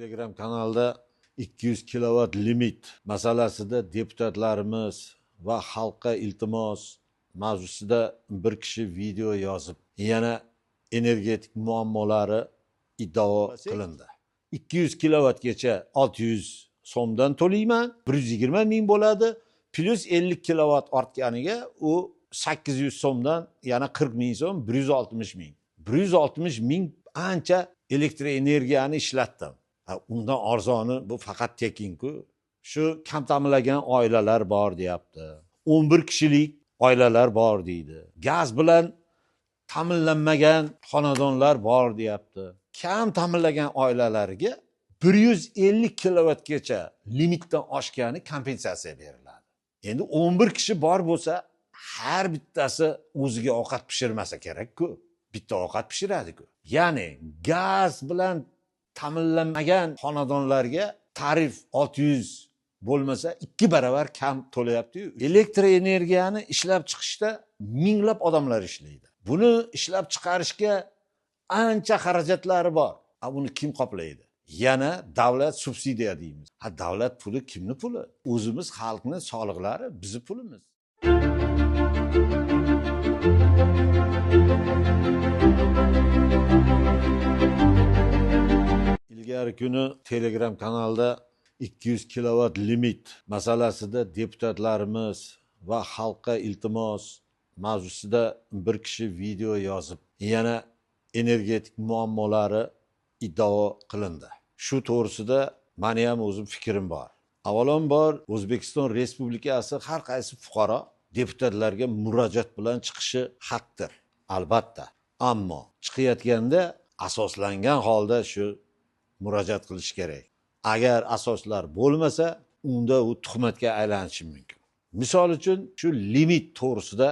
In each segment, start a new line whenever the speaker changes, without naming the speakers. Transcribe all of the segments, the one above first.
Telegram kanalda 200 kilovat limit masalasida deputatlarimiz va xalqqa iltimos mavzusida bir kishi video yozib, yana energetik muammolari iddao qilindi. 200 kilovatgacha 600 so'mdan to'layman, 120 ming bo'ladi, plus 50 kilovat ortganiga u 800 so'mdan yana 40 ming so'm, 160 ming. 160 ming ancha elektr energiyani ishlatdim. Undan arzoni bu faqat tekinku. Shu kam ta'minlangan oilalar bor deyapti. 11 kishilik oilalar bor deydi. Gaz bilan ta'minlanmagan xonadonlar bor deyapti. Kam ta'minlangan oilalarga 150 kilovatgacha limitdan oshgani kompensatsiya beriladi. Endi 11 kishi bor bo'lsa, har bittasi o'ziga ovqat pishirmasa kerak-ku. Bitta ovqat pishiradi-ku. Ya'ni gaz bilan ta'minlanmagan xonadonlarga tarif 600 bo'lmasa 2 baravar kam to'layapti-yu. Elektr energiyani ishlab chiqishda minglab odamlar ishlaydi. Buni ishlab chiqarishga ancha xarajatlari bor. Buni kim qoplaydi? Yana davlat subsidiya deymiz. Davlat puli kimning puli? O'zimiz xalqning soliqlari, bizning pulimiz. Ilgari kuni Telegram kanalda 200 kilovat limit masalasida deputatlarimiz va xalqqa iltimos mavzusida bir kishi video yozib, yana energetik muammolari iddao qilindi. Shu to'g'risida meni ham o'zim fikrim bor. Avvalambor O'zbekiston Respublikasi har qaysi fuqaro deputatlarga murojaat bilan chiqishi haqdir, albatta. Ammo chiqayotganda asoslangan holda shu murojaat qilish kerak. Agar asoslar bo'lmasa, unda u tuhmatga aylanishi mumkin. Misol uchun, shu limit to'g'risida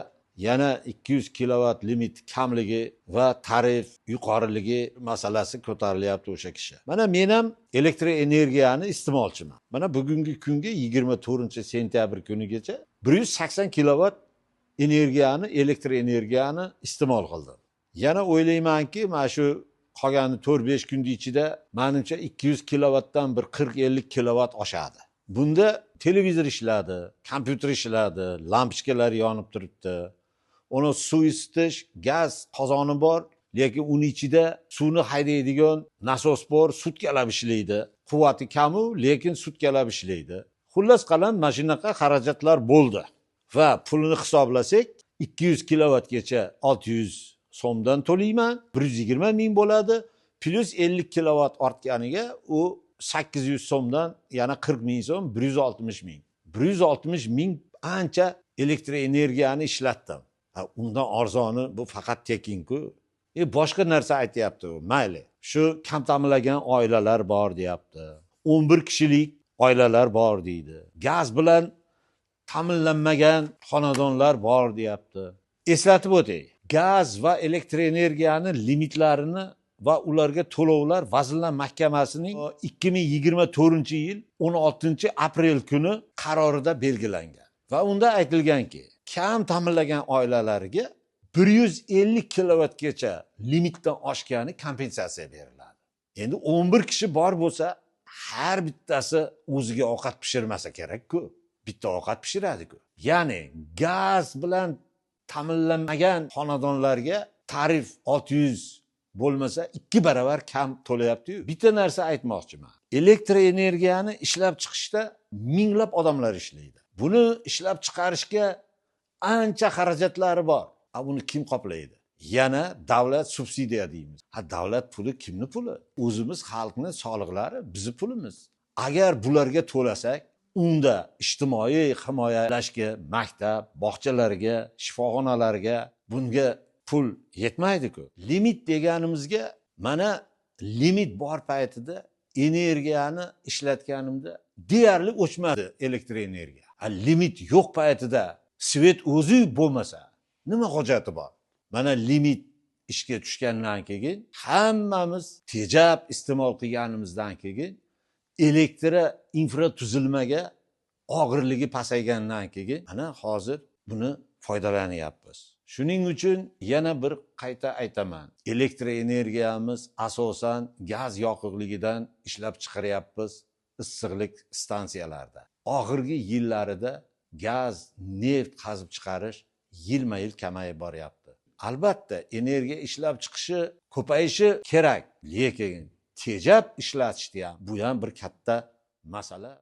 yana 200 kilovat limit kamligi va tarif yuqoriligi masalasi ko'tarilyapti o'sha kishi. Mana men ham elektr energiyani iste'molchiman. Mana bugungi kunga 24-sentyabr kunigacha 180 kilovat elektr energiyani iste'mol qildim. Yana o'ylaymanki, mana shu qolgan 4-5 kun ichida menimcha 200 kilovatdan bir 40-50 kilovat oshadi. Bunda televizor ishladi, kompyuter ishladi, lampochkalar yonib turibdi. Uni suv isitish, gaz qozoni bor, lekin uning ichida suvni haydaydigan nasos bor, sutkalab ishlaydi. Quvvati kam-u, lekin sutkalab ishlaydi. Xullas qalam, mana shunaqa xarajatlar bo'ldi. Va pulini hisoblasak, 200 kilovatgacha 600 so'mdan to'layman, 120 ming bo'ladi, plus 50 kilovat ortganiga u 800 so'mdan yana 40 ming so'm, 160 ming. 160 ming ancha elektr energiyani ishlatdim. Undan arzoni bu faqat tekinku. Boshqa narsa aytyapti u. Mayli. Shu kam ta'minlangan oilalar bor deyapti. 11 kishilik oilalar bor deydi. Gaz bilan ta'minlanmagan xonadonlar bor deyapti. Eslatib o'tay. Gaz va elektr energiyani limitlarini va ularga to'lovlar Vazirlar Mahkamasining 2024-yil 16-aprel kuni qarorida belgilangan. Va unda aytilganki, kam ta'minlangan oilalarga 150 kilovatgacha limitdan oshgani kompensatsiya beriladi. Endi 11 kishi bor bo'lsa, har bittasi o'ziga ovqat pishirmasa kerak-ku. Bitta ovqat pishiradi-ku. Ya'ni gaz bilan ta'minlanmagan xonadonlarga tarif 600 bo'lmasa 2 baravar kam to'layapti-yu. Bitta narsa aytmoqchiman. Elektr energiyani ishlab chiqishda minglab odamlar ishlaydi. Buni ishlab chiqarishga ancha xarajatlari bor. Buni kim qoplaydi? Yana davlat subsidiya deymiz. Davlat puli kimning puli? O'zimiz xalqning soliqlari, bizning pulimiz. Agar bularga to'lasak, unda ijtimoiy himoyalashga, maktab, bog'chalarga, shifoxonalarga bunga pul yetmaydi-ku. Limit deganimizga, mana limit bor paytida energiyani ishlatganimda deyarli o'chmadi elektr energiya. Limit yo'q paytida svet o'zi bo'lmasa, nima hojati bor? Mana limit ishga tushgandan keyin hammamiz tejab iste'mol qilganimizdan keyin elektr infratuzilmaga og'irligi pasaygandan keyin mana hozir buni foydalanyapmiz. Shuning uchun yana bir qayta aytaman. Elektr energiyamiz asosan gaz yoqilg'idan ishlab chiqaryapmiz issiqlik stansiyalarida. Oxirgi yillarida gaz, neft qazib chiqarish yilma-yil kamayib boryapti. Albatta, energiya ishlab chiqishi ko'payishi kerak, lekin tejab ishlatishdi ham bu ham bir katta masala.